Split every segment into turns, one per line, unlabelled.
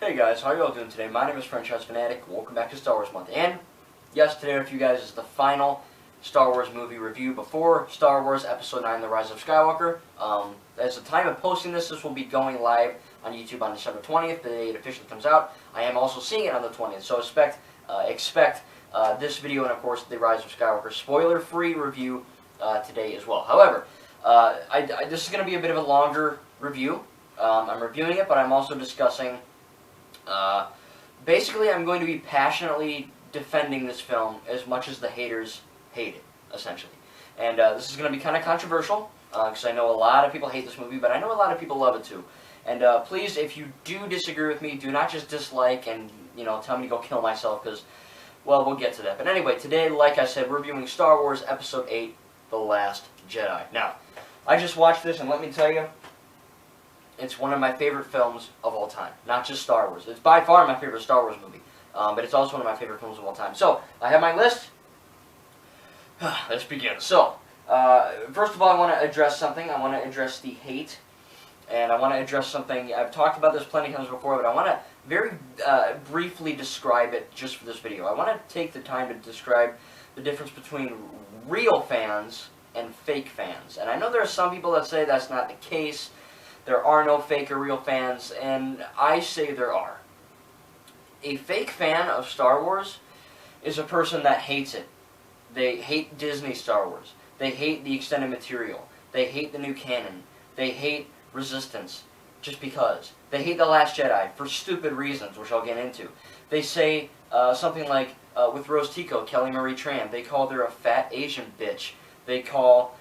Hey guys, how are you all doing today? My name is Franchise Fanatic. Welcome back to Star Wars Month. And yes, today with you guys is the final Star Wars movie review before Star Wars Episode 9, The Rise of Skywalker. As the time of posting this will be going live on YouTube on December 20th, the day it officially comes out. I am also seeing it on the 20th, so expect this video and, of course, The Rise of Skywalker spoiler-free review today as well. However, this is going to be a bit of a longer review. I'm reviewing it, but I'm also discussing... basically, I'm going to be passionately defending this film as much as the haters hate it, essentially. And this is going to be kind of controversial, because I know a lot of people hate this movie, but I know a lot of people love it too. And please, if you do disagree with me, do not just dislike and, tell me to go kill myself, because, well, we'll get to that. But anyway, today, like I said, we're reviewing Star Wars Episode 8, The Last Jedi. Now, I just watched this, and let me tell you, it's one of my favorite films of all time. Not just Star Wars. It's by far my favorite Star Wars movie. But it's also one of my favorite films of all time. So, I have my list. Let's begin. So, first of all, I want to address something. I want to address the hate. And I want to address something. I've talked about this plenty of times before, but I want to very briefly describe it just for this video. I want to take the time to describe the difference between real fans and fake fans. And I know there are some people that say that's not the case. There are no fake or real fans, and I say there are. A fake fan of Star Wars is a person that hates it. They hate Disney Star Wars. They hate the extended material. They hate the new canon. They hate Resistance, just because. They hate The Last Jedi for stupid reasons, which I'll get into. They say something like, with Rose Tico, Kelly Marie Tran, they called her a fat Asian bitch. They call...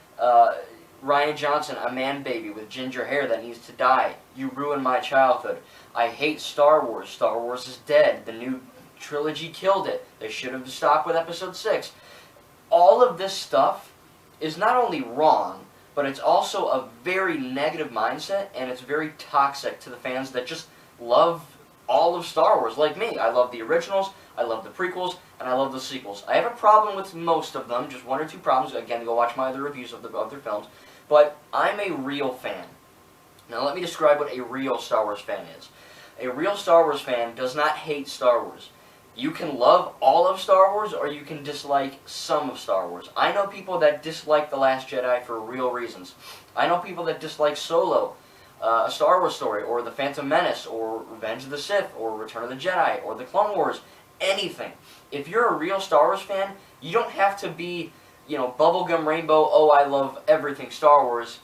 Ryan Johnson, a man baby with ginger hair that needs to die. You ruined my childhood. I hate Star Wars. Star Wars is dead. The new trilogy killed it. They should have stopped with Episode 6. All of this stuff is not only wrong, but it's also a very negative mindset, and it's very toxic to the fans that just love all of Star Wars, like me. I love the originals, I love the prequels, and I love the sequels. I have a problem with most of them, just one or two problems. Again, go watch my other reviews of their films. But I'm a real fan. Now let me describe what a real Star Wars fan is. A real Star Wars fan does not hate Star Wars. You can love all of Star Wars, or you can dislike some of Star Wars. I know people that dislike The Last Jedi for real reasons. I know people that dislike Solo, A Star Wars Story, or The Phantom Menace, or Revenge of the Sith, or Return of the Jedi, or The Clone Wars. Anything. If you're a real Star Wars fan, you don't have to be... bubblegum rainbow, oh, I love everything Star Wars.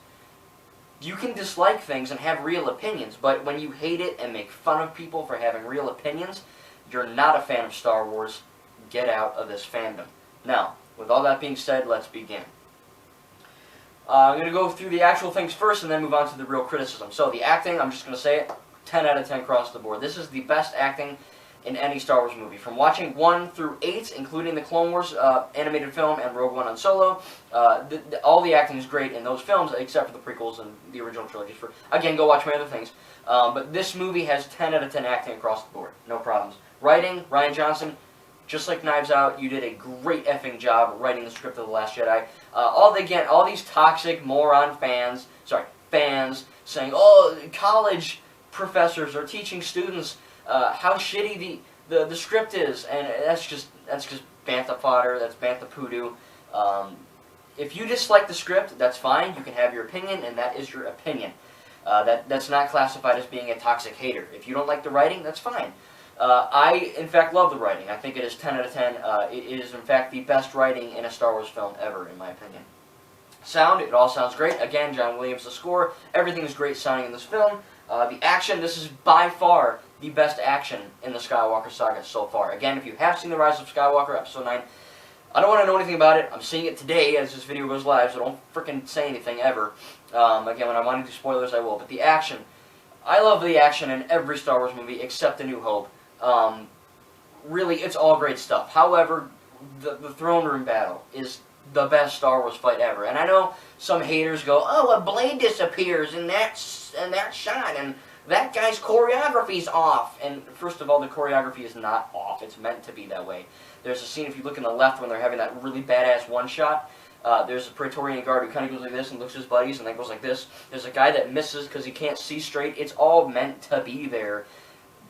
You can dislike things and have real opinions, but when you hate it and make fun of people for having real opinions, you're not a fan of Star Wars. Get out of this fandom. Now, with all that being said, let's begin. I'm going to go through the actual things first and then move on to the real criticism. So, the acting, I'm just going to say it, 10 out of 10 across the board. This is the best acting in any Star Wars movie. From watching 1 through 8, including the Clone Wars animated film and Rogue One on Solo, all the acting is great in those films, except for the prequels and the original trilogies. Again, go watch my other things. But this movie has 10 out of 10 acting across the board. No problems. Writing, Ryan Johnson, just like Knives Out, you did a great effing job writing the script of The Last Jedi. All these toxic moron fans saying, oh, college professors are teaching students how shitty the script is, and that's just bantha fodder. That's bantha poodoo. If you dislike the script, that's fine. You can have your opinion, and that is your opinion. That's not classified as being a toxic hater. If you don't like the writing, that's fine. I, in fact, love the writing. I think it is 10 out of 10. It is, in fact, the best writing in a Star Wars film ever, in my opinion. Sound, it all sounds great. Again, John Williams, the score. Everything is great sounding in this film. The action, this is by far the best action in the Skywalker saga so far. Again, if you have seen The Rise of Skywalker, Episode 9, I don't want to know anything about it. I'm seeing it today as this video goes live, so don't frickin' say anything ever. Again, when I want to do spoilers, I will. But the action, I love the action in every Star Wars movie except A New Hope. Really, it's all great stuff. However, the throne room battle is the best Star Wars fight ever. And I know some haters go, oh, a blade disappears in that shot, and that guy's choreography's off. And first of all, the choreography is not off. It's meant to be that way. There's a scene, if you look in the left, when they're having that really badass one-shot. There's a Praetorian guard who kind of goes like this and looks at his buddies and then goes like this. There's a guy that misses because he can't see straight. It's all meant to be there.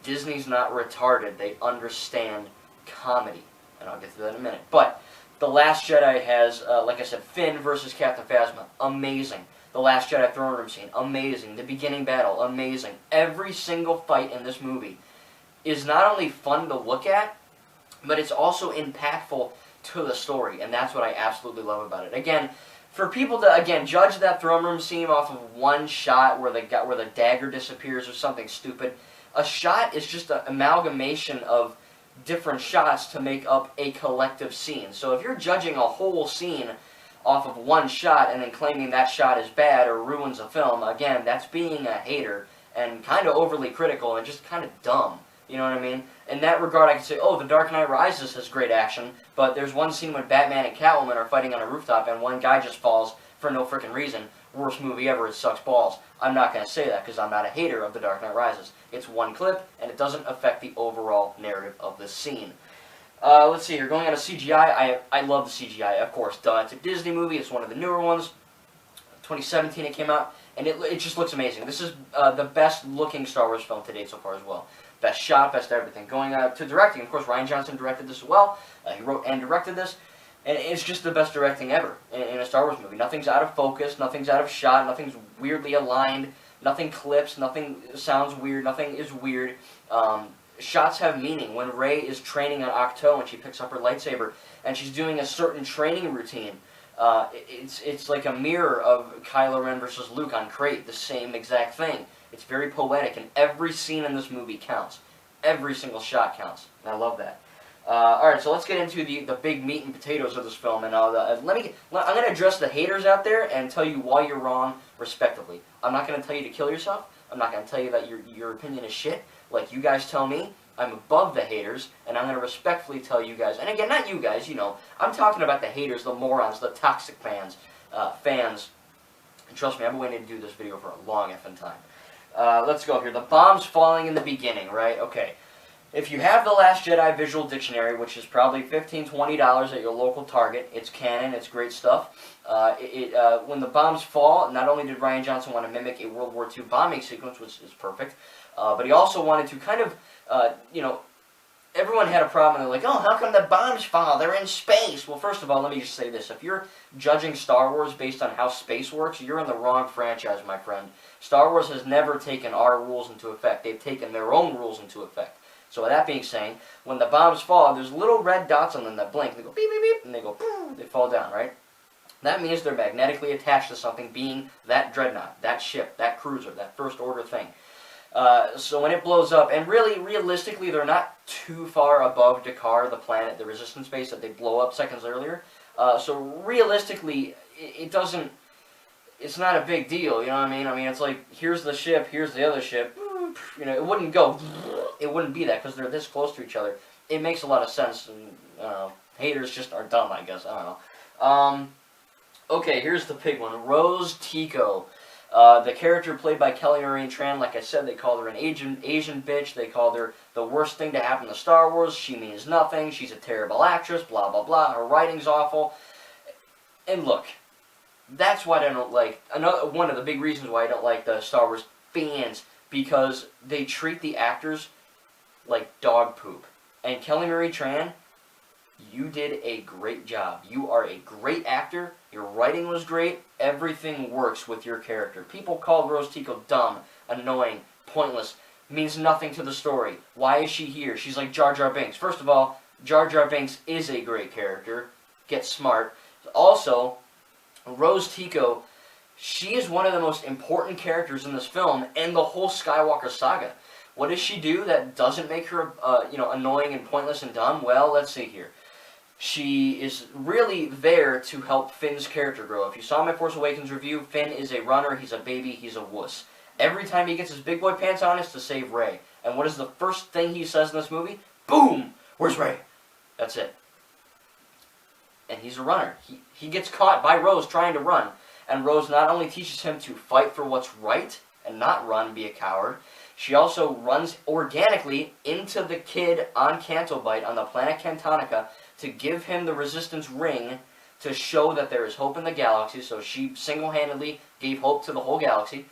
Disney's not retarded. They understand comedy. And I'll get to that in a minute. But The Last Jedi has, like I said, Finn versus Captain Phasma. Amazing. The Last Jedi throne room scene. Amazing. The beginning battle. Amazing. Every single fight in this movie is not only fun to look at, but it's also impactful to the story. And that's what I absolutely love about it. Again, for people to, again, judge that throne room scene off of one shot where the dagger disappears or something stupid, a shot is just an amalgamation of different shots to make up a collective scene. So if you're judging a whole scene off of one shot and then claiming that shot is bad or ruins a film, again, that's being a hater and kind of overly critical and just kind of dumb. You know what I mean? In that regard, I could say, oh, The Dark Knight Rises has great action, but there's one scene when Batman and Catwoman are fighting on a rooftop and one guy just falls for no freaking reason. Worst movie ever, it sucks balls. I'm not going to say that because I'm not a hater of The Dark Knight Rises. It's one clip, and it doesn't affect the overall narrative of the scene. Let's see here. Going on to CGI, I love the CGI, of course. Duh, it's a Disney movie. It's one of the newer ones. 2017 it came out, and it just looks amazing. This is the best-looking Star Wars film to date so far as well. Best shot, best everything. Going to directing, of course, Rian Johnson directed this as well. He wrote and directed this. And it's just the best directing ever in a Star Wars movie. Nothing's out of focus, nothing's out of shot, nothing's weirdly aligned, nothing clips, nothing sounds weird, nothing is weird. Shots have meaning. When Rey is training on Ahch-To and she picks up her lightsaber and she's doing a certain training routine, it's like a mirror of Kylo Ren versus Luke on Crate, the same exact thing. It's very poetic, and every scene in this movie counts. Every single shot counts, and I love that. Alright, so let's get into the big meat and potatoes of this film, and I'm going to address the haters out there and tell you why you're wrong, respectively. I'm not going to tell you to kill yourself. I'm not going to tell you that your opinion is shit, like you guys tell me. I'm above the haters, and I'm going to respectfully tell you guys, and again, not you guys, you know, I'm talking about the haters, the morons, the toxic fans, and trust me, I've been waiting to do this video for a long effing time. Let's go here. The bombs falling in the beginning, right? Okay. If you have the Last Jedi Visual Dictionary, which is probably $15, $20 at your local Target, it's canon, it's great stuff. When the bombs fall, not only did Rian Johnson want to mimic a World War II bombing sequence, which is perfect, but he also wanted to kind of, you know, everyone had a problem, and they're like, oh, how come the bombs fall? They're in space. Well, first of all, let me just say this. If you're judging Star Wars based on how space works, you're in the wrong franchise, my friend. Star Wars has never taken our rules into effect. They've taken their own rules into effect. So with that being said, when the bombs fall, there's little red dots on them that blink. They go beep, beep, beep, and they go poof, they fall down, right? That means they're magnetically attached to something, being that dreadnought, that ship, that cruiser, that first order thing. So when it blows up, and really, realistically, they're not too far above Dakar, the planet, the resistance base that they blow up seconds earlier. So realistically, it doesn't, it's not a big deal, you know what I mean? I mean, it's like, here's the ship, here's the other ship. You know, it wouldn't go, it wouldn't be that, because they're this close to each other. It makes a lot of sense, and, haters just are dumb, I guess, I don't know. Okay, here's the big one, Rose Tico. The character played by Kelly Marie Tran, like I said, they called her an Asian bitch, they called her the worst thing to happen to Star Wars, she means nothing, she's a terrible actress, blah, blah, blah, her writing's awful. And look, that's why I don't like, one of the big reasons why I don't like the Star Wars fans, because they treat the actors like dog poop. And Kelly Marie Tran, you did a great job. You are a great actor. Your writing was great. Everything works with your character. People call Rose Tico dumb, annoying, pointless, means nothing to the story. Why is she here? She's like Jar Jar Binks. First of all, Jar Jar Binks is a great character. Get smart. Also, Rose Tico, she is one of the most important characters in this film and the whole Skywalker saga. What does she do that doesn't make her, you know, annoying and pointless and dumb? Well, let's see here. She is really there to help Finn's character grow. If you saw my Force Awakens review, Finn is a runner, he's a baby, he's a wuss. Every time he gets his big boy pants on, it's to save Rey. And what is the first thing he says in this movie? Boom! Where's Rey? That's it. And he's a runner. He gets caught by Rose trying to run. And Rose not only teaches him to fight for what's right and not run and be a coward, she also runs organically into the kid on Canto Bight on the planet Cantonica to give him the Resistance ring to show that there is hope in the galaxy. So she single-handedly gave hope to the whole galaxy.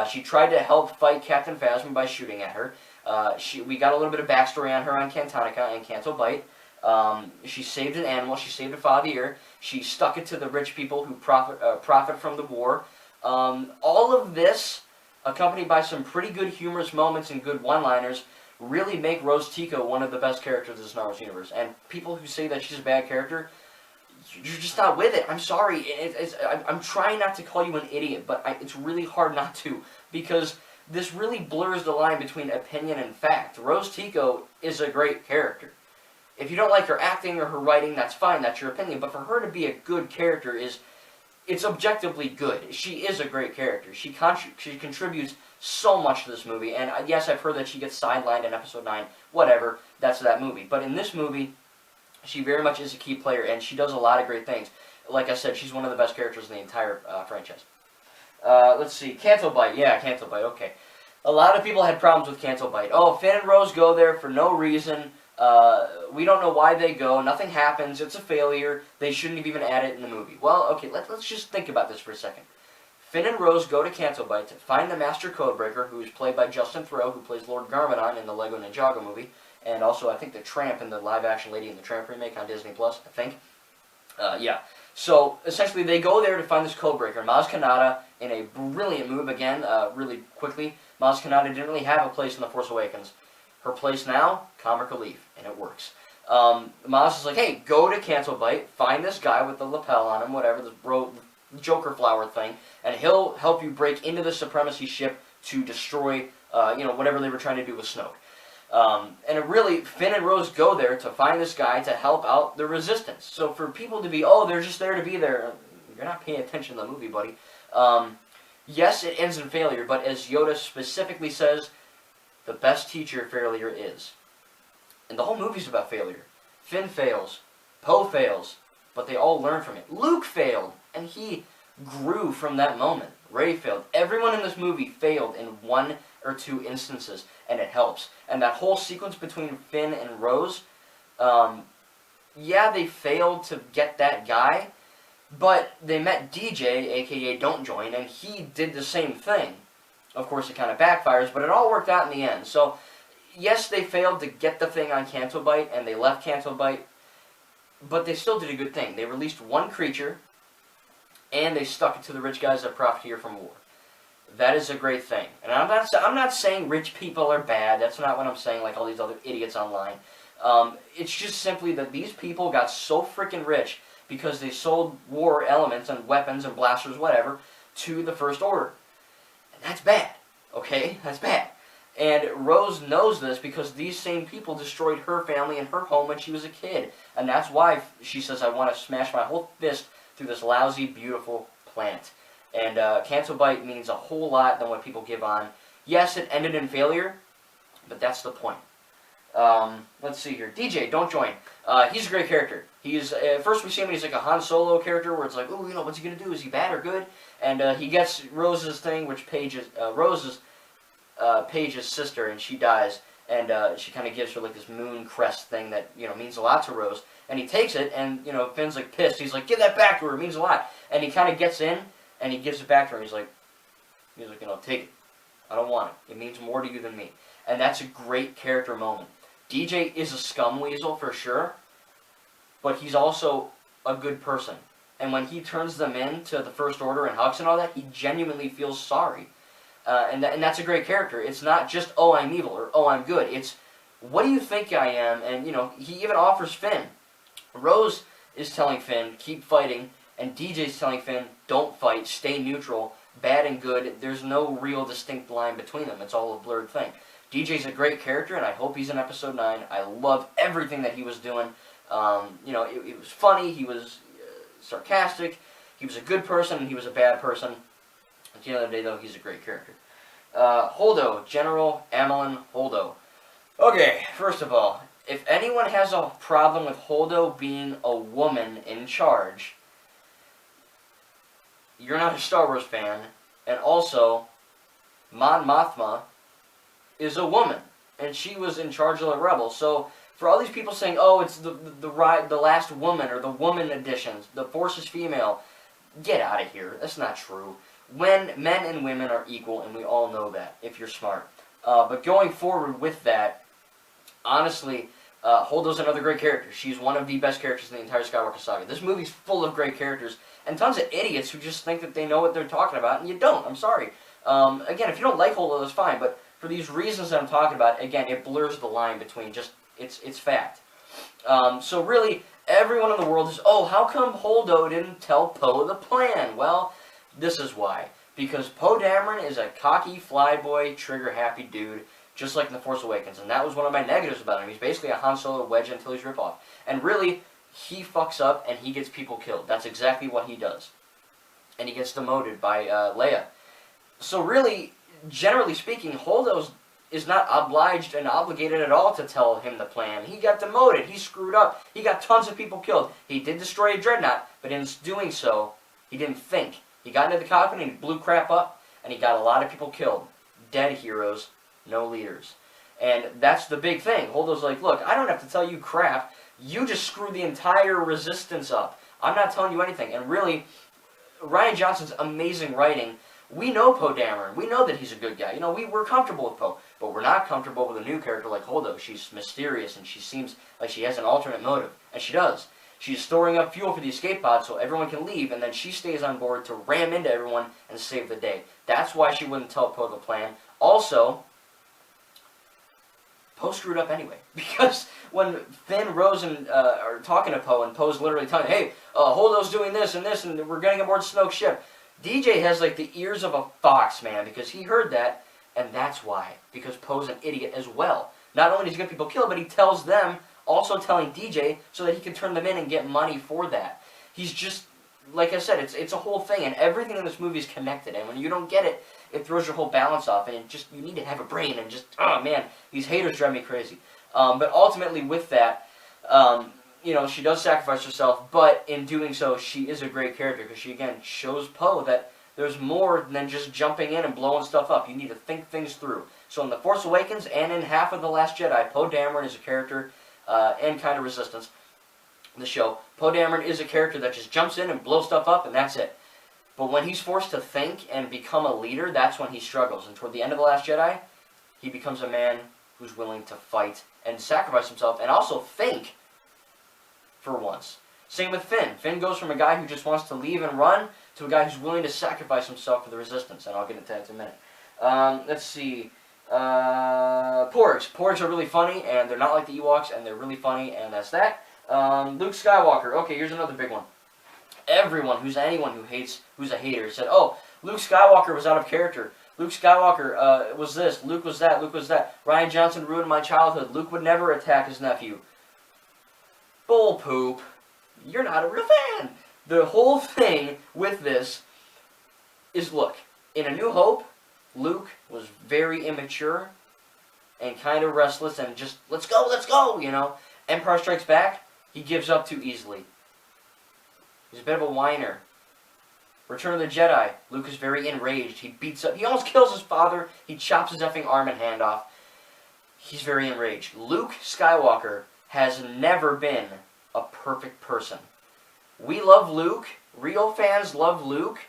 She tried to help fight Captain Phasma by shooting at her. We got a little bit of backstory on her on Cantonica and Canto Bight. She saved an animal. She saved a fathier. She stuck it to the rich people who profit from the war. All of this, accompanied by some pretty good humorous moments and good one-liners, really make Rose Tico one of the best characters in the Star Wars universe. And people who say that she's a bad character, you're just not with it. I'm sorry. I'm trying not to call you an idiot, but it's really hard not to, because this really blurs the line between opinion and fact. Rose Tico is a great character. If you don't like her acting or her writing, that's fine. That's your opinion. But for her to be a good character it's objectively good. She is a great character. She contributes so much to this movie. And yes, I've heard that she gets sidelined in Episode 9. Whatever. That's that movie. But in this movie, she very much is a key player, and she does a lot of great things. Like I said, she's one of the best characters in the entire franchise. Let's see. Canto Bight. Yeah, Canto Bight. Okay. A lot of people had problems with Canto Bight. Oh, Finn and Rose go there for no reason. We don't know why they go. Nothing happens. It's a failure. They shouldn't have even added it in the movie. Well, okay, let's just think about this for a second. Finn and Rose go to Canto Bight to find the Master Codebreaker, who is played by Justin Theroux, who plays Lord Garmadon in the Lego Ninjago movie, and also, I think, the Tramp in the live-action Lady and the Tramp remake on Disney+, I think. Yeah. So, essentially, they go there to find this Codebreaker. Maz Kanata, in a brilliant move, again, really quickly, Maz Kanata didn't really have a place in The Force Awakens. Her place now, comic relief, and it works. Maz is like, hey, go to Canto Bight, find this guy with the lapel on him, whatever, the Joker flower thing, and he'll help you break into the Supremacy ship to destroy, whatever they were trying to do with Snoke. And it really, Finn and Rose go there to find this guy to help out the Resistance. So for people to be, oh, they're just there to be there, you're not paying attention to the movie, buddy. Yes, it ends in failure, but as Yoda specifically says, the best teacher failure is. And the whole movie's about failure. Finn fails, Poe fails, but they all learn from it. Luke failed, and he grew from that moment. Rey failed. Everyone in this movie failed in one or two instances, and it helps. And that whole sequence between Finn and Rose, yeah, they failed to get that guy, but they met DJ, aka Don't Join, and he did the same thing. Of course, it kind of backfires, but it all worked out in the end. So, yes, they failed to get the thing on Canto Bight, and they left Canto Bight, but they still did a good thing. They released one creature, and they stuck it to the rich guys that profiteer from war. That is a great thing. And I'm not saying rich people are bad. That's not what I'm saying, like all these other idiots online. It's just simply that these people got so freaking rich because they sold war elements and weapons and blasters, whatever, to the First Order. And that's bad, okay? That's bad. And Rose knows this because these same people destroyed her family and her home when she was a kid. And that's why she says, I want to smash my whole fist through this lousy, beautiful planet. And Canto Bight means a whole lot than what people give on. Yes, it ended in failure, but that's the point. Let's see here. DJ, Don't Join. He's a great character. He's first we see him, he's like a Han Solo character where it's like, oh, what's he going to do? Is he bad or good? And he gets Rose's thing, which Rose's Paige's sister, and she dies. And she kind of gives her like this moon crest thing that, means a lot to Rose. And he takes it, and, Finn's like pissed. He's like, give that back to her. It means a lot. And he kind of gets in, and he gives it back to her. He's like, take it. I don't want it. It means more to you than me. And that's a great character moment. DJ is a scum weasel for sure, but he's also a good person. And when he turns them in to the First Order and Hux and all that, he genuinely feels sorry. And that's a great character. It's not just, oh, I'm evil, or oh, I'm good. It's, what do you think I am? And, he even offers Finn. Rose is telling Finn, keep fighting, and DJ's telling Finn, don't fight, stay neutral, bad and good. There's no real distinct line between them. It's all a blurred thing. DJ's a great character, and I hope he's in Episode 9. I love everything that he was doing. It was funny, he was sarcastic, he was a good person, and he was a bad person. At the end of the day, though, he's a great character. Holdo, General Amelin Holdo. Okay, first of all, if anyone has a problem with Holdo being a woman in charge, you're not a Star Wars fan, and also, Mon Mothma is a woman, and she was in charge of the rebels. So for all these people saying, oh, it's the last woman, or the woman editions, the Force is female, get out of here. That's not true. When men and women are equal, and we all know that, if you're smart. But going forward with that, honestly, Holdo's another great character. She's one of the best characters in the entire Skywalker saga. This movie's full of great characters and tons of idiots who just think that they know what they're talking about, and you don't. I'm sorry. Again, if you don't like Holdo, that's fine, but for these reasons that I'm talking about, again, it blurs the line between just, it's fact. So really, everyone in the world is, oh, how come Holdo didn't tell Poe the plan? Well, this is why. Because Poe Dameron is a cocky, flyboy, trigger-happy dude, just like in The Force Awakens, and that was one of my negatives about him. He's basically a Han Solo Wedge until he's ripoff. And really, he fucks up and he gets people killed. That's exactly what he does. And he gets demoted by Leia. So really, generally speaking, Holdo is not obliged and obligated at all to tell him the plan. He got demoted. He screwed up. He got tons of people killed. He did destroy a dreadnought, but in doing so, he didn't think. He got into the cockpit and he blew crap up, and he got a lot of people killed. Dead heroes, no leaders. And that's the big thing. Holdo's like, look, I don't have to tell you crap. You just screwed the entire resistance up. I'm not telling you anything. And really, Rian Johnson's amazing writing. We know Poe Dameron. We know that he's a good guy. You know, we're comfortable with Poe, but we're not comfortable with a new character like Holdo. She's mysterious, and she seems like she has an alternate motive. And she does. She's storing up fuel for the escape pod so everyone can leave, and then she stays on board to ram into everyone and save the day. That's why she wouldn't tell Poe the plan. Also, Poe screwed up anyway. Because when Finn, Rose, and are talking to Poe, and Poe's literally telling, hey, Holdo's doing this, and we're getting aboard Snoke's ship. DJ has like the ears of a fox, man, because he heard that, and that's why. Because Poe's an idiot as well. Not only does he get people killed, but he tells them, also telling DJ, so that he can turn them in and get money for that. He's just, like I said, it's a whole thing, and everything in this movie is connected, and when you don't get it, it throws your whole balance off, and you need to have a brain, and just, oh man, these haters drive me crazy. But ultimately with that, you know, she does sacrifice herself, but in doing so, she is a great character, because she, again, shows Poe that there's more than just jumping in and blowing stuff up. You need to think things through. So in The Force Awakens, and in half of The Last Jedi, Poe Dameron is a character, and kind of Resistance, the show. Poe Dameron is a character that just jumps in and blows stuff up, and that's it. But when he's forced to think and become a leader, that's when he struggles. And toward the end of The Last Jedi, he becomes a man who's willing to fight and sacrifice himself, and also think for once. Same with Finn. Finn goes from a guy who just wants to leave and run to a guy who's willing to sacrifice himself for the Resistance, and I'll get into that in a minute. Let's see. Porgs. Porgs are really funny, and they're not like the Ewoks, and they're really funny, and that's that. Luke Skywalker. Okay, here's another big one. Everyone who's who's a hater said, oh, Luke Skywalker was out of character. Luke Skywalker was this. Luke was that. Luke was that. Rian Johnson ruined my childhood. Luke would never attack his nephew. Bull poop. You're not a real fan. The whole thing with this is, look, in A New Hope, Luke was very immature and kind of restless and just, let's go, you know. Empire Strikes Back, he gives up too easily. He's a bit of a whiner. Return of the Jedi, Luke is very enraged. He beats up, he almost kills his father. He chops his effing arm and hand off. He's very enraged. Luke Skywalker has never been a perfect person. We love Luke. Real fans love Luke.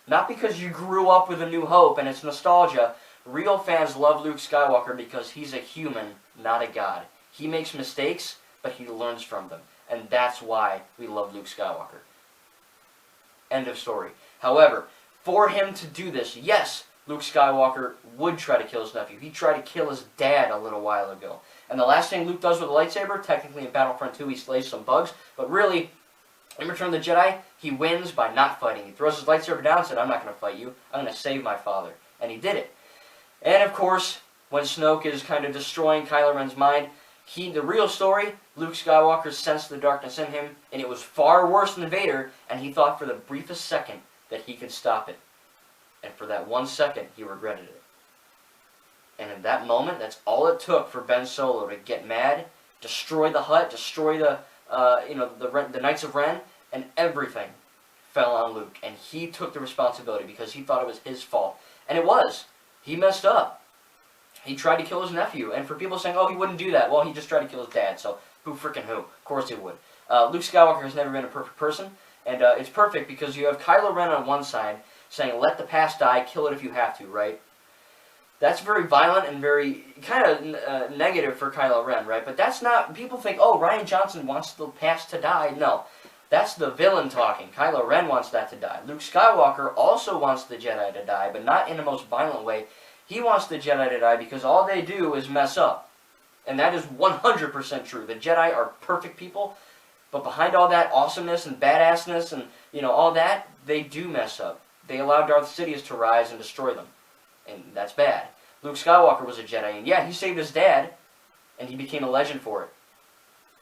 Not because you grew up with A New Hope and it's nostalgia. Real fans love Luke Skywalker because he's a human, not a god. He makes mistakes, but he learns from them. And that's why we love Luke Skywalker. End of story. However, for him to do this, yes, Luke Skywalker would try to kill his nephew. He tried to kill his dad a little while ago. And the last thing Luke does with a lightsaber, technically in Battlefront 2 he slays some bugs, but really, in Return of the Jedi, he wins by not fighting. He throws his lightsaber down and said, I'm not going to fight you. I'm going to save my father. And he did it. And of course, when Snoke is kind of destroying Kylo Ren's mind, the real story, Luke Skywalker sensed the darkness in him, and it was far worse than Vader, and he thought for the briefest second that he could stop it. And for that 1 second, he regretted it. And in that moment, that's all it took for Ben Solo to get mad, destroy the hut, destroy the Knights of Ren, and everything fell on Luke. And he took the responsibility because he thought it was his fault. And it was. He messed up. He tried to kill his nephew. And for people saying, oh, he wouldn't do that, well, he just tried to kill his dad, so who frickin' who? Of course he would. Luke Skywalker has never been a perfect person, and it's perfect because you have Kylo Ren on one side saying, let the past die, kill it if you have to, right? That's very violent and very kind of negative for Kylo Ren, right? But that's not, people think, oh, Rian Johnson wants the past to die. No, that's the villain talking. Kylo Ren wants that to die. Luke Skywalker also wants the Jedi to die, but not in the most violent way. He wants the Jedi to die because all they do is mess up. And that is 100% true. The Jedi are perfect people, but behind all that awesomeness and badassness and, you know, all that, they do mess up. They allow Darth Sidious to rise and destroy them. And that's bad. Luke Skywalker was a Jedi, and yeah, he saved his dad, and he became a legend for it.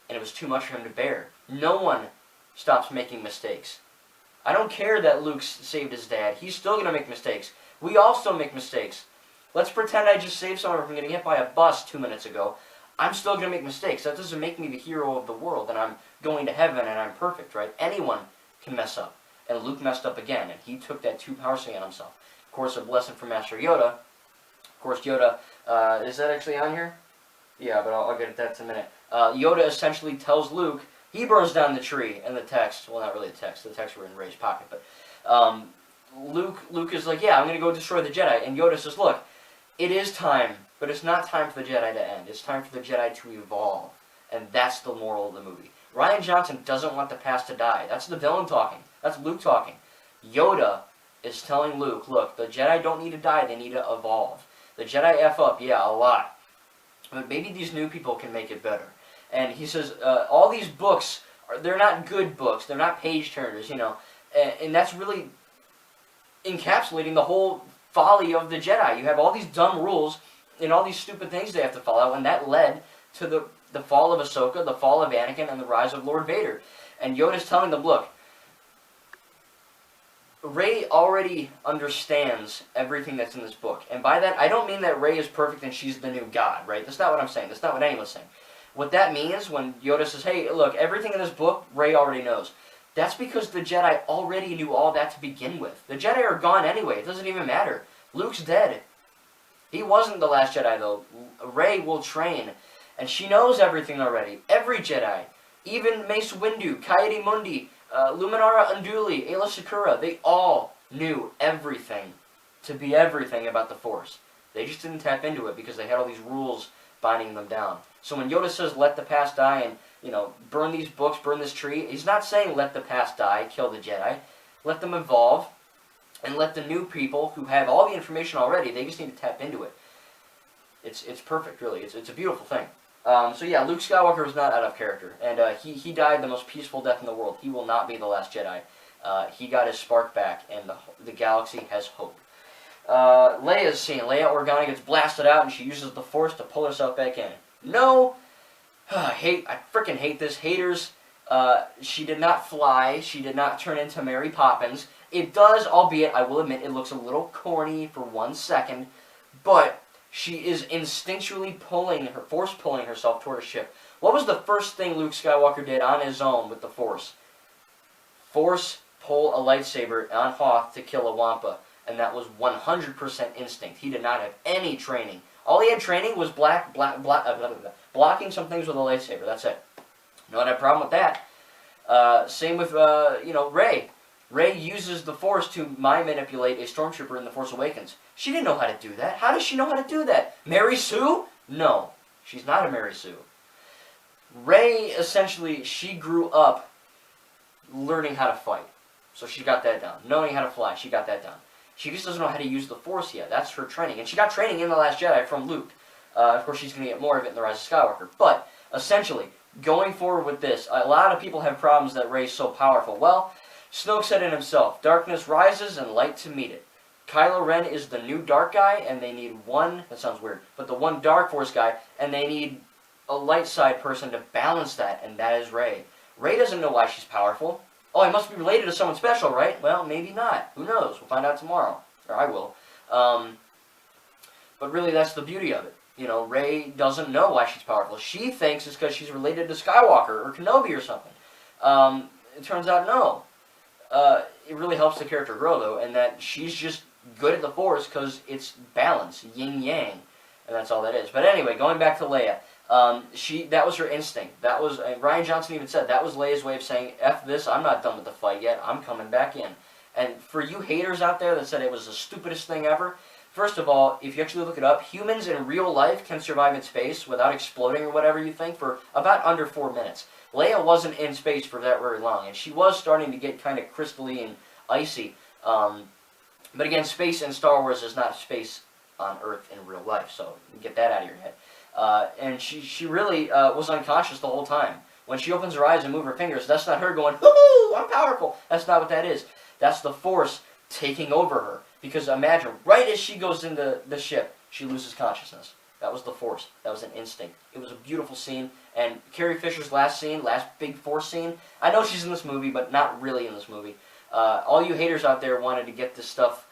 And it was too much for him to bear. No one stops making mistakes. I don't care that Luke saved his dad. He's still going to make mistakes. We all still make mistakes. Let's pretend I just saved someone from getting hit by a bus 2 minutes ago. I'm still going to make mistakes. That doesn't make me the hero of the world, and I'm going to heaven, and I'm perfect, right? Anyone can mess up. And Luke messed up again, and he took that too powerfully on himself. Of course, a blessing from Master Yoda. Of course, Yoda, is that actually on here? Yeah, but I'll get at that in a minute. Yoda essentially tells Luke, he burns down the tree in the text. Well, not really the text were in Rey's pocket, but Luke is like, yeah, I'm going to go destroy the Jedi. And Yoda says, look, it is time, but it's not time for the Jedi to end. It's time for the Jedi to evolve. And that's the moral of the movie. Rian Johnson doesn't want the past to die. That's the villain talking. That's Luke talking. Yoda is telling Luke, look, the Jedi don't need to die, they need to evolve. The Jedi F up, yeah, a lot. But maybe these new people can make it better. And he says, all these books, they're not good books. They're not page-turners, you know. And that's really encapsulating the whole folly of the Jedi. You have all these dumb rules and all these stupid things they have to follow, and that led to the fall of Ahsoka, the fall of Anakin, and the rise of Lord Vader. And Yoda's telling them, look, Rey already understands everything that's in this book. And by that, I don't mean that Rey is perfect and she's the new God, right? That's not what I'm saying. That's not what anyone's saying. What that means when Yoda says, hey, look, everything in this book, Rey already knows. That's because the Jedi already knew all that to begin with. The Jedi are gone anyway. It doesn't even matter. Luke's dead. He wasn't the last Jedi, though. Rey will train. And she knows everything already. Every Jedi. Even Mace Windu, Coyote-Mundi, Luminara Unduli, Aayla Secura, they all knew everything to be everything about the Force. They just didn't tap into it because they had all these rules binding them down. So when Yoda says, let the past die and, you know, burn these books, burn this tree, he's not saying let the past die, kill the Jedi. Let them evolve and let the new people who have all the information already, they just need to tap into it. It's perfect, really. It's a beautiful thing. So yeah, Luke Skywalker was not out of character, and he died the most peaceful death in the world. He will not be the last Jedi. He got his spark back, and the galaxy has hope. Leia's scene. Leia Organa gets blasted out, and she uses the Force to pull herself back in. No, I freaking hate this. Haters. She did not fly. She did not turn into Mary Poppins. It does, albeit I will admit, it looks a little corny for 1 second, but she is instinctually force pulling herself toward a ship. What was the first thing Luke Skywalker did on his own with the Force? Force pull a lightsaber on Hoth to kill a Wampa, and that was 100% instinct. He did not have any training. All he had training was blocking some things with a lightsaber. That's it. No one had a problem with that. Same with Rey. Rey uses the Force to mind manipulate a stormtrooper in The Force Awakens. She didn't know how to do that. How does she know how to do that? Mary Sue? No, she's not a Mary Sue. Rey, essentially, she grew up learning how to fight. So she got that down. Knowing how to fly, she got that down. She just doesn't know how to use the Force yet. That's her training. And she got training in The Last Jedi from Luke. Of course, she's going to get more of it in The Rise of Skywalker. But, essentially, going forward with this, a lot of people have problems that Rey's so powerful. Well, Snoke said it himself. Darkness rises and light to meet it. Kylo Ren is the new dark guy, and they need one, that sounds weird, but the one dark Force guy, and they need a light side person to balance that, and that is Rey. Rey doesn't know why she's powerful. Oh, I must be related to someone special, right? Well, maybe not. Who knows? We'll find out tomorrow. Or I will. But really, that's the beauty of it. You know, Rey doesn't know why she's powerful. She thinks it's because she's related to Skywalker or Kenobi or something. It turns out, no. It really helps the character grow, though, and that she's just good at the Force because it's balance, yin-yang, and that's all that is. But anyway, going back to Leia, that was her instinct. That was, Rian Johnson even said, that was Leia's way of saying, F this, I'm not done with the fight yet, I'm coming back in. And for you haters out there that said it was the stupidest thing ever, First of all, if you actually look it up, humans in real life can survive in space without exploding or whatever you think for about under 4 minutes. Leia wasn't in space for that very long, and she was starting to get kind of crystally and icy. But again, space in Star Wars is not space on Earth in real life, so get that out of your head. And she really was unconscious the whole time. When she opens her eyes and moves her fingers, that's not her going, "Woohoo, I'm powerful." That's not what that is. That's the Force taking over her. Because imagine, right as she goes into the ship, she loses consciousness. That was the Force. That was an instinct. It was a beautiful scene. And Carrie Fisher's last big Force scene, I know she's in this movie, but not really in this movie. All you haters out there wanted to get this stuff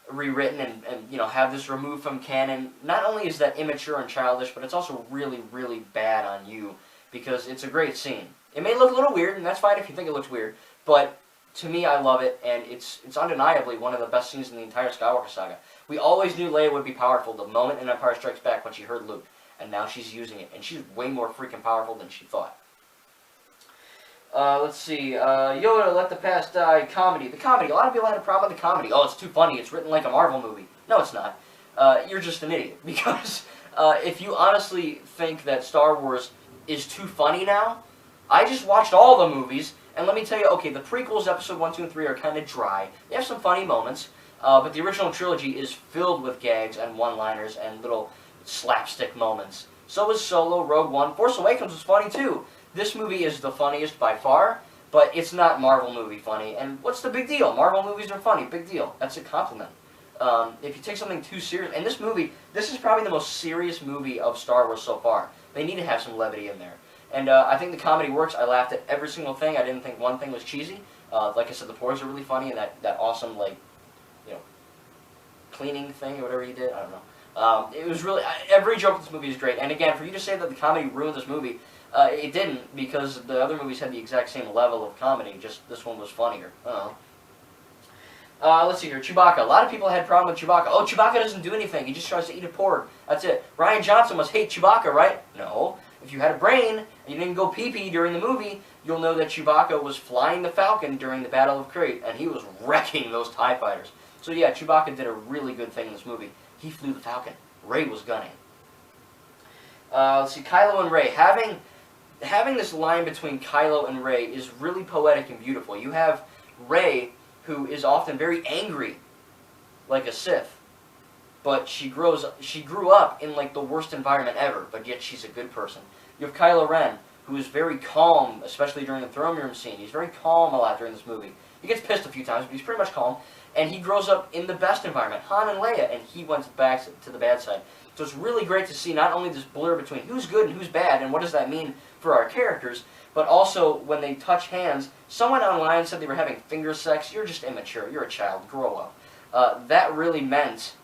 rewritten and you know, have this removed from canon. Not only is that immature and childish, but it's also really, really bad on you. Because it's a great scene. It may look a little weird, and that's fine if you think it looks weird, but to me, I love it, and it's undeniably one of the best scenes in the entire Skywalker saga. We always knew Leia would be powerful the moment in Empire Strikes Back when she heard Luke, and now she's using it, and she's way more freaking powerful than she thought. Let's see, Yoda, Let the Past Die, comedy. The comedy, a lot of people had a problem with the comedy. Oh, it's too funny, it's written like a Marvel movie. No, it's not. You're just an idiot, because if you honestly think that Star Wars is too funny now, I just watched all the movies, and let me tell you, okay, the prequels, episode 1, 2, and 3 are kind of dry. They have some funny moments, but the original trilogy is filled with gags and one-liners and little slapstick moments. So is Solo, Rogue One. Force Awakens was funny too. This movie is the funniest by far, but it's not Marvel movie funny. And what's the big deal? Marvel movies are funny. Big deal. That's a compliment. If you take something too serious, and this movie, this is probably the most serious movie of Star Wars so far. They need to have some levity in there. And I think the comedy works. I laughed at every single thing. I didn't think one thing was cheesy. Like I said, the porgs are really funny, and that awesome, like, you know, cleaning thing or whatever he did. I don't know. It was really, every joke in this movie is great. And again, for you to say that the comedy ruined this movie, it didn't, because the other movies had the exact same level of comedy. Just this one was funnier. I don't know. Let's see here. Chewbacca. A lot of people had a problem with Chewbacca. Oh, Chewbacca doesn't do anything. He just tries to eat a porg. That's it. Rian Johnson must hate Chewbacca, right? No. If you had a brain and you didn't go pee-pee during the movie, you'll know that Chewbacca was flying the Falcon during the Battle of Crate, and he was wrecking those TIE fighters. So yeah, Chewbacca did a really good thing in this movie. He flew the Falcon. Rey was gunning. Let's see, Kylo and Rey. Having this line between Kylo and Rey is really poetic and beautiful. You have Rey, who is often very angry, like a Sith. But she grew up in like the worst environment ever, but yet she's a good person. You have Kylo Ren, who is very calm, especially during the throne room scene. He's very calm a lot during this movie. He gets pissed a few times, but he's pretty much calm. And he grows up in the best environment, Han and Leia, and he went back to the bad side. So it's really great to see not only this blur between who's good and who's bad, and what does that mean for our characters, but also when they touch hands. Someone online said they were having finger sex. You're just immature. You're a child. Grow up. That really meant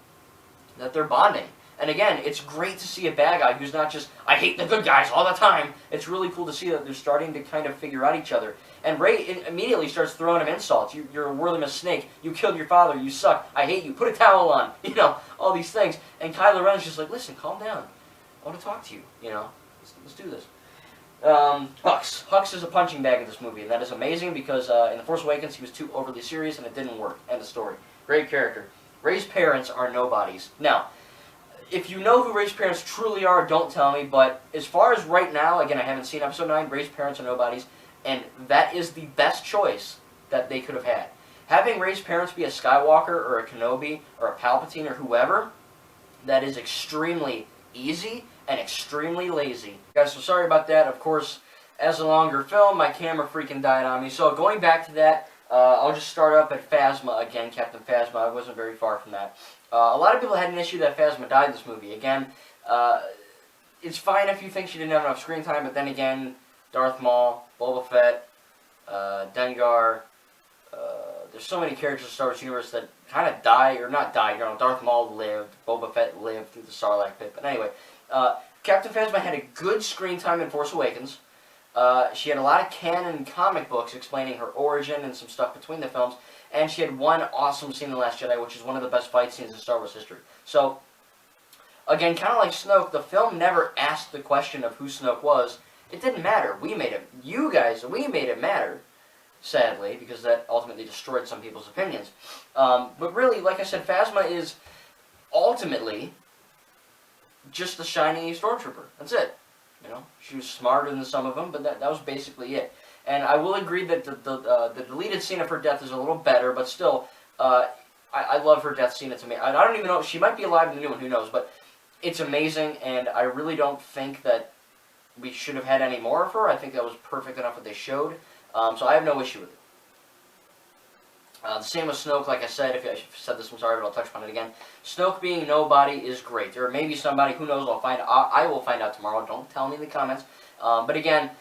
that they're bonding. And again, it's great to see a bad guy who's not just, I hate the good guys all the time. It's really cool to see that they're starting to kind of figure out each other. And Rey immediately starts throwing him insults. You're a worthless snake. You killed your father. You suck. I hate you. Put a towel on. You know, all these things. And Kylo Ren's just like, listen, calm down. I want to talk to you. You know, let's do this. Hux. Hux is a punching bag in this movie, and that is amazing because in The Force Awakens he was too overly serious and it didn't work. End of story. Great character. Rey's parents are nobodies. Now, if you know who Rey's parents truly are, don't tell me, but as far as right now, again, I haven't seen Episode 9, Rey's parents are nobodies, and that is the best choice that they could have had. Having Rey's parents be a Skywalker or a Kenobi or a Palpatine or whoever, that is extremely easy and extremely lazy. Guys, so sorry about that. Of course, as a longer film, my camera freaking died on me. So going back to that, I'll just start up at Phasma again, Captain Phasma. I wasn't very far from that. A lot of people had an issue that Phasma died in this movie. Again, it's fine if you think she didn't have enough screen time, but then again, Darth Maul, Boba Fett, Dengar, there's so many characters in the Star Wars universe that kind of die, or not die, you know, Darth Maul lived, Boba Fett lived through the Sarlacc pit, but anyway, Captain Phasma had a good screen time in Force Awakens. She had a lot of canon comic books explaining her origin and some stuff between the films, and she had one awesome scene in The Last Jedi, which is one of the best fight scenes in Star Wars history. So, again, kind of like Snoke, the film never asked the question of who Snoke was. It didn't matter. We made it. You guys, we made it matter, sadly, because that ultimately destroyed some people's opinions. But really, like I said, Phasma is ultimately just a shiny stormtrooper. That's it. You know, she was smarter than some of them, but that was basically it. And I will agree that the deleted scene of her death is a little better, but still, I love her death scene. It's amazing. I don't even know, she might be alive in the new one, who knows, but it's amazing, and I really don't think that we should have had any more of her. I think that was perfect enough what they showed, so I have no issue with it. The same with Snoke, like I said, if I said this, I'm sorry, but I'll touch upon it again. Snoke being nobody is great. There may be somebody, who knows, I will find out tomorrow. Don't tell me in the comments. But again,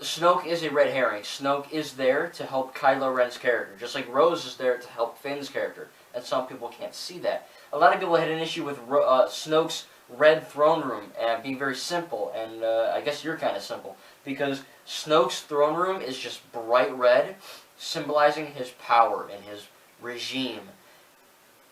Snoke is a red herring. Snoke is there to help Kylo Ren's character, just like Rose is there to help Finn's character. And some people can't see that. A lot of people had an issue with Snoke's red throne room being very simple, and I guess you're kind of simple, because Snoke's throne room is just bright red, symbolizing his power and his regime.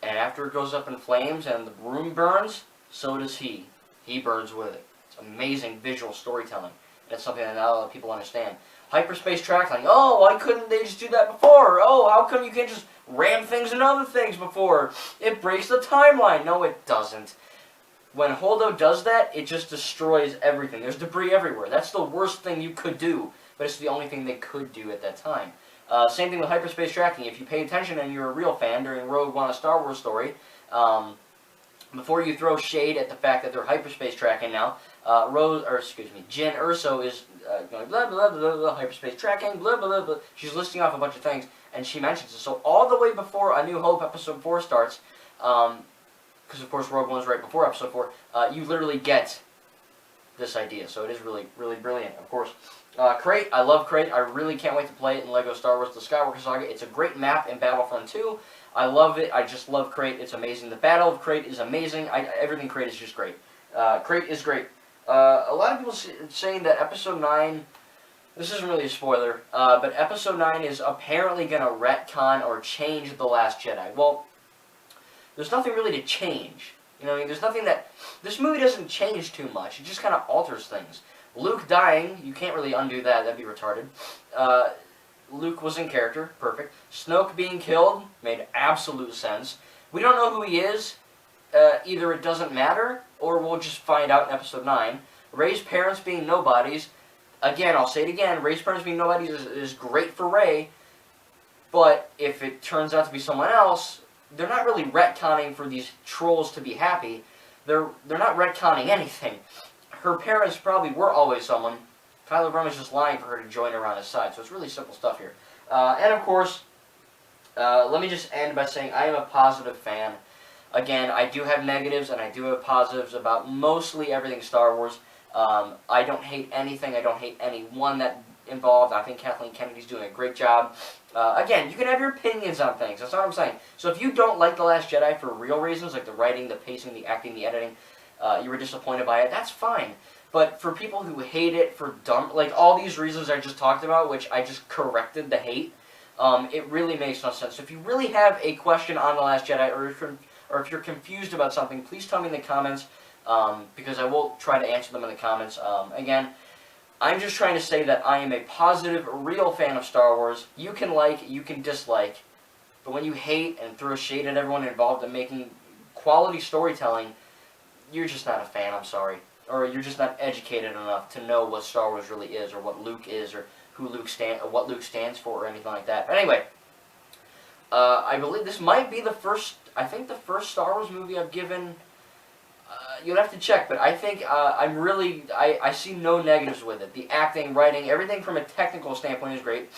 And after it goes up in flames and the room burns, so does he. He burns with it. It's amazing visual storytelling. And it's something that not a lot of people understand. Hyperspace traveling. Oh, why couldn't they just do that before? Oh, how come you can't just ram things and other things before? It breaks the timeline. No, it doesn't. When Holdo does that, it just destroys everything. There's debris everywhere. That's the worst thing you could do, but it's the only thing they could do at that time. Same thing with hyperspace tracking. If you pay attention and you're a real fan during Rogue One, a Star Wars story, before you throw shade at the fact that they're hyperspace tracking now, Jyn Erso is going blah, blah, blah, blah, hyperspace tracking, blah, blah, blah, blah. She's listing off a bunch of things, and she mentions it. So all the way before A New Hope Episode 4 starts, because of course Rogue One is right before Episode 4, you literally get this idea. So it is really, really brilliant, of course. Crate, I love Crate. I really can't wait to play it in LEGO Star Wars The Skywalker Saga. It's a great map in Battlefront 2. I love it. I just love Crate. It's amazing. The Battle of Crate is amazing. Everything Crate is just great. Crate is great. A lot of people saying that Episode 9, this isn't really a spoiler, but Episode 9 is apparently going to retcon or change The Last Jedi. Well, there's nothing really to change. You know, I mean, there's nothing that... This movie doesn't change too much. It just kind of alters things. Luke dying, you can't really undo that. That'd be retarded. Luke was in character. Perfect. Snoke being killed made absolute sense. We don't know who he is. Either it doesn't matter, or we'll just find out in Episode 9. Rey's parents being nobodies. Again, I'll say it again. Rey's parents being nobodies is great for Rey. But if it turns out to be someone else, they're not really retconning for these trolls to be happy. They're not retconning anything. Her parents probably were always someone. Kylo Ren was just lying for her to join her on his side. So it's really simple stuff here. And of course, let me just end by saying I am a positive fan. Again, I do have negatives and I do have positives about mostly everything Star Wars. I don't hate anything. I don't hate anyone that involved. I think Kathleen Kennedy's doing a great job. Again, you can have your opinions on things. That's not what I'm saying. So if you don't like The Last Jedi for real reasons, like the writing, the pacing, the acting, the editing, you were disappointed by it, that's fine. But for people who hate it for dumb, like all these reasons I just talked about, which I just corrected the hate, it really makes no sense. So if you really have a question on The Last Jedi, or if you're confused about something, please tell me in the comments, because I will try to answer them in the comments. Again, I'm just trying to say that I am a positive, real fan of Star Wars. You can like, you can dislike, but when you hate and throw shade at everyone involved in making quality storytelling, you're just not a fan, I'm sorry. Or you're just not educated enough to know what Star Wars really is, or what Luke is, or what Luke stands for, or anything like that. But anyway, I believe this might be the first, I think the first Star Wars movie I've given, you'd have to check, but I think I see no negatives with it. The acting, writing, everything from a technical standpoint is great.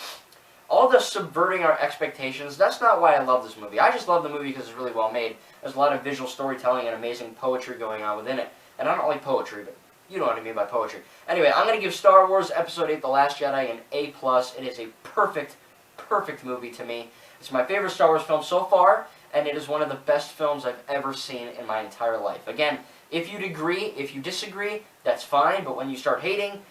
All the subverting our expectations, that's not why I love this movie. I just love the movie because it's really well made. There's a lot of visual storytelling and amazing poetry going on within it. And I don't like poetry, but you know what I mean by poetry. Anyway, I'm going to give Star Wars Episode 8, The Last Jedi, an A+. It is a perfect, perfect movie to me. It's my favorite Star Wars film so far, and it is one of the best films I've ever seen in my entire life. Again, if you'd agree, if you disagree, that's fine, but when you start hating,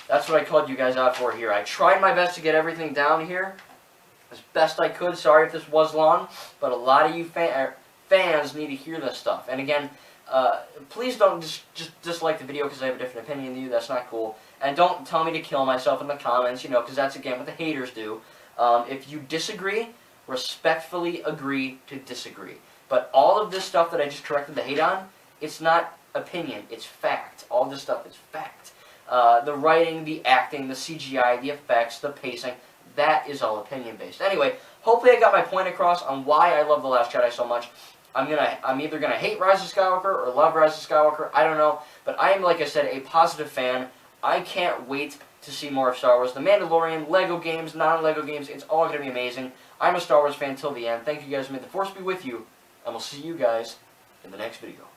that's what I called you guys out for here. I tried my best to get everything down here as best I could. Sorry if this was long, but a lot of you fans need to hear this stuff. And again, please don't just dislike the video because I have a different opinion than you. That's not cool. And don't tell me to kill myself in the comments, you know, because that's, again, what the haters do. If you disagree, respectfully agree to disagree. But all of this stuff that I just corrected the hate on, it's not opinion, it's fact. All this stuff is fact. The writing, the acting, the CGI, the effects, the pacing, that is all opinion-based. Anyway, hopefully I got my point across on why I love The Last Jedi so much. I'm either gonna hate Rise of Skywalker or love Rise of Skywalker, I don't know. But I am, like I said, a positive fan. I can't wait to see more of Star Wars. The Mandalorian, Lego games, non-Lego games, it's all gonna be amazing. I'm a Star Wars fan till the end. Thank you guys, may the Force be with you, and we'll see you guys in the next video.